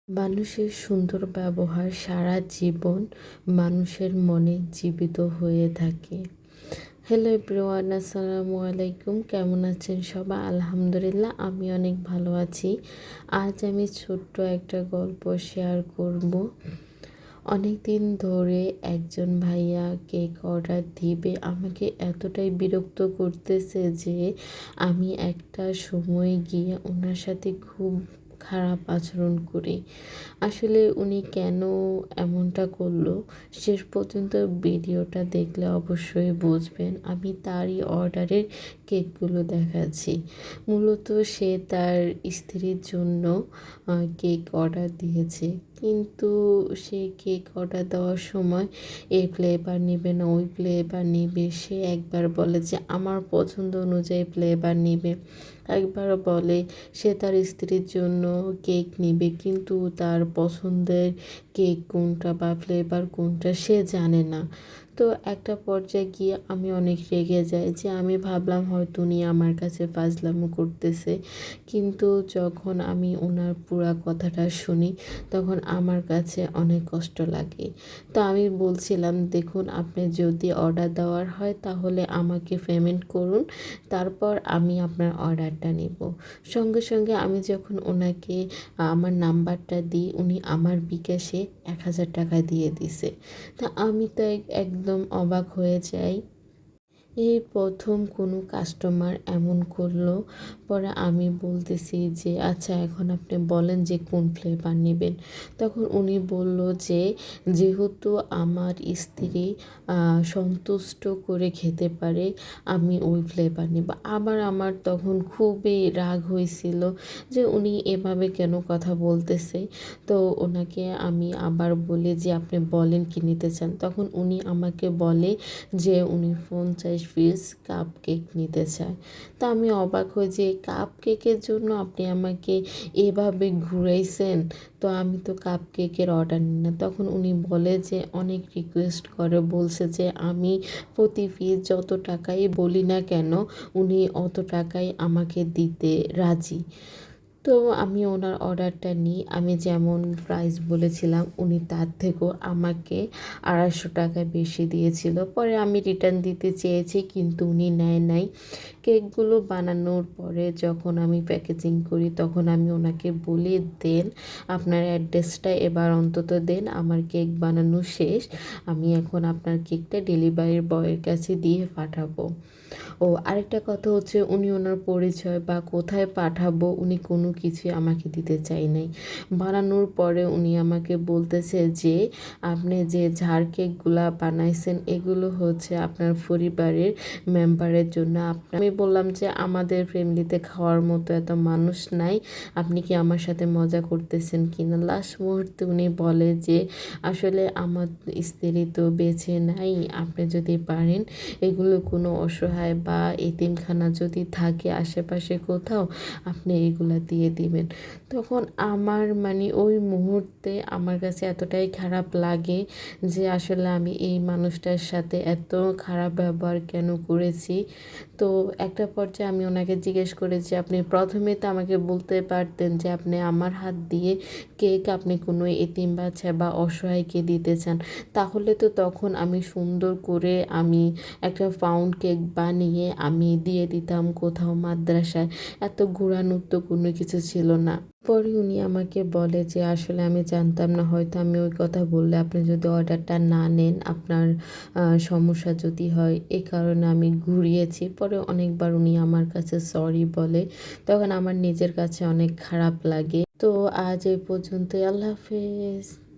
মানুষের সুন্দর ব্যবহার সারা জীবন মানুষের মনে জীবিত হয়ে থাকে। হ্যালো এভরিওয়ান, আসসালামু আলাইকুম। কেমন আছেন সবাই? আলহামদুলিল্লাহ, আমি অনেক ভালো আছি। আজ আমি ছোট্ট একটা গল্প শেয়ার করব। অনেক দিন ধরে একজন ভাইয়া কেক অর্ডার দিবে, আমাকে এতটাই বিরক্ত করতেছে যে আমি একটা সময় গিয়ে ওনার সাথে খুব খারাপ আচরণ করি। আসলে উনি কেন এমনটা করলো, শেষ পর্যন্ত ভিডিওটা দেখলে অবশ্যই বুঝবেন। আমি তারই অর্ডারের কেকগুলো দেখাচ্ছি। মূলত সে তার স্ত্রীর জন্য কেক অর্ডার দিয়েছে, কিন্তু সে কেক অর্ডার দেওয়ার সময় এই ফ্লেভার নেবে না ওই ফ্লেভার নেবে। সে একবার বলে যে আমার পছন্দ অনুযায়ী ফ্লেভার নেবে, একবার বলে সে তার স্ত্রীর জন্য কেক নেবে, কিন্তু তার পছন্দের কেক কোনটা বা ফ্লেভার কোনটা সে জানে না। তো একটা পর্যায়ে গিয়ে আমি অনেক রেগে যাই, যে আমি ভাবলাম হয়তো উনি আমার কাছে ফাজলামো করতেছে, কিন্তু যখন আমি ওনার পুরা কথাটা শুনি তখন আমার কাছে অনেক কষ্ট লাগে। তো আমি বলছিলাম, দেখুন, আপনি যদি অর্ডার দেওয়ার হয় তাহলে আমাকে পেমেন্ট করুন, তারপর আমি আপনার অর্ডারটা নেব। সঙ্গে সঙ্গে আমি যখন ওনাকে আমার নাম্বারটা দিই, উনি আমার বিকাশে 1000 টাকা দিয়ে দিছে। তা আমি তো একদম অবাক হয়ে যাই। এই প্রথম কোনো কাস্টমার এমন করলো। পরে আমি বলতেছি যে আচ্ছা, এখন আপনি বলেন যে কোন ফ্লেভার নেবেন। তখন উনি বলল যে যেহেতু আমার স্ত্রী সন্তুষ্ট করে খেতে পারে, আমি ওই ফ্লেভার নেব। আবার আমার তখন খুবই রাগ হয়েছিল যে উনি এভাবে কেন কথা বলতেছে। তো ওনাকে আমি আবার বলি যে আপনি বলেন কি নিতে চান। তখন উনি আমাকে বলে যে উনি 50 পিস কাপ কেক নিতে চায়। তা আমি অবাক হই যে কাপ কেকের জন্য আপনি আমাকে এভাবে ঘুরাইছেন, তো আমি তো কাপ কেকের অর্ডার নিই না। তখন উনি বলে যে অনেক রিকোয়েস্ট করে, বলছে যে আমি প্রতি পিস যত টাকাই বলি না কেন উনি অত টাকাই আমাকে দিতে রাজি। তো আমি ওনার অর্ডারটা নিই। আমি যেমন প্রাইস বলেছিলাম উনি তার থেকেও আমাকে 250 টাকা বেশি দিয়েছিল। পরে আমি রিটার্ন দিতে চেয়েছি, কিন্তু উনি নেয় নাই। কেকগুলো বানানোর পরে যখন আমি প্যাকেজিং করি তখন আমি ওনাকে বলি, দেন আপনার অ্যাড্রেসটা এবার অন্তত দেন, আমার কেক বানানো শেষ, আমি এখন আপনার কেকটা ডেলিভারি বয়ের কাছে দিয়ে পাঠাবো। ও আরেকটা কথা হচ্ছে, উনি ওনার পরিচয় বা কোথায় পাঠাবো উনি কোনো কিছুই আমাকে দিতে চাই নাই। বানানোর পরে উনি আমাকে বলতেছে যে আপনি যে ঝাড় কেকগুলা বানাইছেন এগুলো হচ্ছে আপনার পরিবারের মেম্বারের জন্য। আমি বললাম যে আমাদের ফ্যামিলিতে খাওয়ার মতো এত মানুষ নাই, আপনি কি আমার সাথে মজা করতেছেন কিনা। লাস্ট মুহূর্তে উনি বলে যে আসলে আমার স্ত্রী তো বেঁচে নাই, আপনি যদি পারেন এগুলো কোনো অসহায় বা এতিমখানা যদি থাকে আশেপাশে কোথাও, আপনি এগুলা দিয়ে দিবেন। তখন আমার ওই মুহূর্তে আমার কাছে এতটাই খারাপ লাগে যে আসলে আমি এই মানুষটার সাথে এত খারাপ ব্যবহার কেন করেছি। তো একটা পর্যায়ে আমি ওনাকে জিজ্ঞেস করি যে আপনি প্রথমে তো আমাকে বলতে পারতেন যে আপনি আমার হাত দিয়ে কেক আপনি কোনো এতিম বাচ্চা বা অসহায়কে দিতে চান, তাহলে তো তখন আমি সুন্দর করে আমি একটা পাউন্ড কেক বানিয়ে আমি দিয়ে দিতাম কোথাও মাদ্রাসায়। এত ঘোরানোর তো কোনো কিছু ছিল না। পরে উনি আমাকে বলে যে আসলে আমি জানতাম না, হয়তো আমি ওই কথা বললে আপনি যদি অর্ডারটা না নেন আপনার সমস্যা যদি হয়, এই কারণে আমি ঘুরিয়েছি। পরে অনেকবার উনি আমার কাছে সরি বলে, তখন আমার নিজের কাছে অনেক খারাপ লাগে। তো আজ এই পর্যন্তই, আল্লাহ হাফেজ।